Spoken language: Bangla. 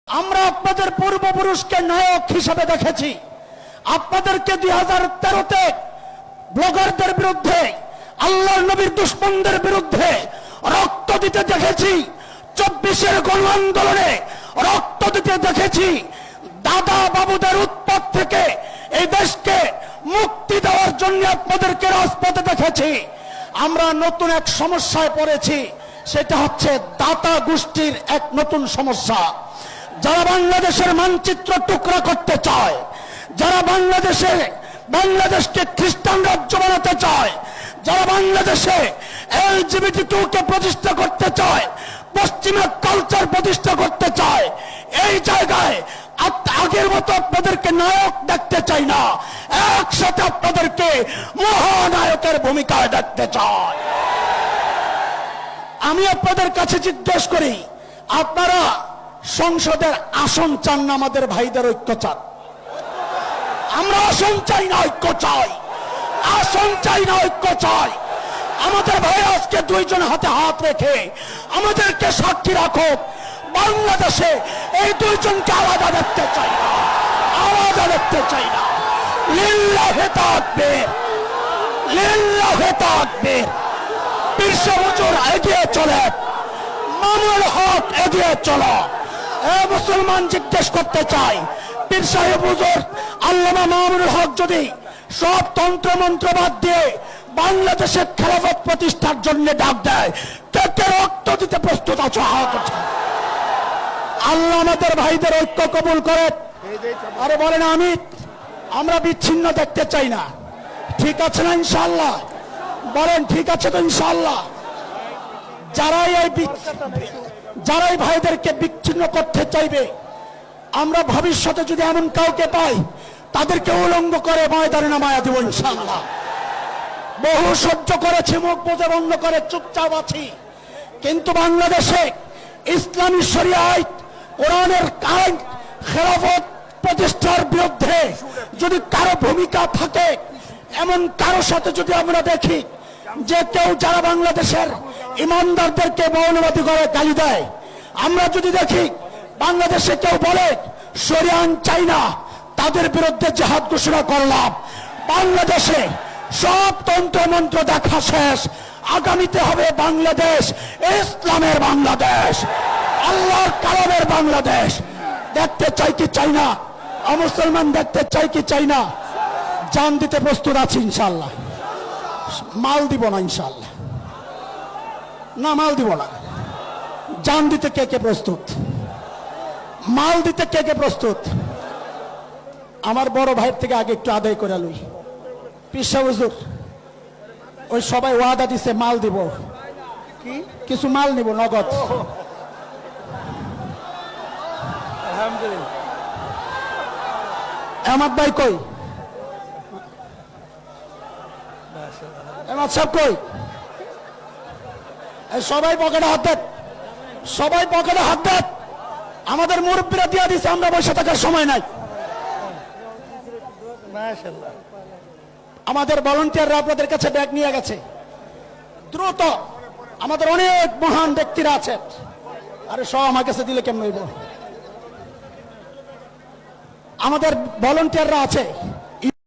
আমরা আপনাদের পূর্বপুরুষকে নায়ক হিসেবে দেখেছি। আপনাদেরকে 2013-তে ব্লগারদের বিরুদ্ধে, আল্লাহর নবীর দুশমনদের বিরুদ্ধে রক্ত দিতে দেখেছি। 24-এর গণ আন্দোলনে রক্ত দিতে দেখেছি। দাদা বাবুদের উৎপাত থেকে এই দেশকে মুক্তি দেওয়ার জন্য আপনাদেরকে রাজপথে দেখেছি। আমরা নতুন এক সমস্যায় পড়েছি, সেটা হচ্ছে দাতা গোষ্ঠীর এক নতুন সমস্যা। যারা বাংলাদেশের মানচিত্র টুকরা করতে চায়, যারা বাংলাদেশকে খ্রিস্টান রাজ্য বানাতে চায়, যারা বাংলাদেশে LGBT2 কে প্রতিষ্ঠা করতে চায়, পশ্চিমা কালচার প্রতিষ্ঠা করতে চায়, এই জায়গায় আগের মতো আপনাদেরকে নায়ক দেখতে চাই না, একসাথে আপনাদেরকে মহানায়কের ভূমিকায় দেখতে চাই। আমি আপনাদের কাছে জিজ্ঞেস করি, আপনারা সংসদের আসন চান না আমাদের ভাইদের ঐক্য চান? আমরা আসন চাই না, ঐক্য চাই। আসন চাই না, ঐক্য চাই। আমাদের ভাই আজকে দুইজন হাতে হাত রেখে আমাদেরকে সাক্ষী রাখো, বাংলাদেশে এই দুইজনকে আলাদা দেখতে চাই না, আলাদা দেখতে চাই না। লিল্লাহে তাকবীর, লিল্লাহে তাকবীর। পীর সাহেব হুজুর এগিয়ে চলে, মামুনুল হক এগিয়ে চলো। মুসলমান জিজ্ঞেস করতে চাই, পীর সাহেব হুজুর আল্লামা মামুনুল হক যদি সব তন্ত্র মন্ত্র বাদ দিয়ে বাংলাদেশের খেলাফত প্রতিষ্ঠার জন্য ডাক দেয়, কে কে রক্ত দিতে প্রস্তুত আছো? হাত ওঠাও। আল্লাহ আমাদের ভাইদের ঐক্য কবুল করে। আরে বলেন আমি, আমরা বিচ্ছিন্ন দেখতে চাই না, ঠিক আছে না ইনশাআল্লাহ? বলেন ঠিক আছে তো ইনশাআল্লাহ? যারাই ভাইদেরকে বিচ্ছিন্ন করতে চাইবে, আমরা ভবিষ্যতে যদি এমন কাউকে পাই, তাদেরকে উলঙ্গ করে ময়দানে নামায়া দেব ইনশাআল্লাহ। বহু সহ্য করেছি, মুখ বুজে বন্ধ করে চুপচাপ আছি, কিন্তু বাংলাদেশে ইসলামী শরিয়া আইন, কোরআনের আইন, খেলাফত প্রতিষ্ঠার বিরুদ্ধে যদি কারো ভূমিকা থাকে, এমন কারো সাথে যদি আমরা দেখি যে কেউ যারা বাংলাদেশের ইমানদারদেরকে মৌলবাদী করে গালি দেয়, আমরা যদি দেখি বাংলাদেশে কেউ বলে শরিয়া আইন চাই না, তাদের বিরুদ্ধে জিহাদ ঘোষণা করলাম। বাংলাদেশে সব তন্ত্র মন্ত্র দেখা শেষ, আগামীতে হবে বাংলাদেশ ইসলামের বাংলাদেশ, আল্লাহর কালামের বাংলাদেশ। দেখতে চাই কি চাই না? মুসলমান দেখতে চাই কি চাই না? জান দিতে প্রস্তুত আছি ইনশাআল্লাহ। মাল দিব না ইনশাআল্লাহ, না মাল দিব না। জান দিতে কে কে প্রস্তুত? মাল দিতে কে কে প্রস্তুত? আমার বড় ভাইয়ের থেকে আগে একটু আদায় করে লই। পীর সাহেব হুজুর ওই সবাই ওয়াদা দিছে মাল দিব, কিছু মাল নিব নগদ। আহমদ ভাই কই? আহমদ সাহেব কই? সবাই পকেটে হাত দেন, সবাই পকেটে হাত দেন। আমাদের মুরব্বীরা দিয়া দিছে, আমরা বসে থাকার সময় নাই। আমাদের ভলান্টিয়াররা আপনাদের কাছে ব্যাগ নিয়ে গেছে, দ্রুত। আমাদের অনেক মহান ব্যক্তিরা আছেন। আরে সব আমার কাছে দিলে কেমন হইব? আমাদের ভলান্টিয়াররা আছে,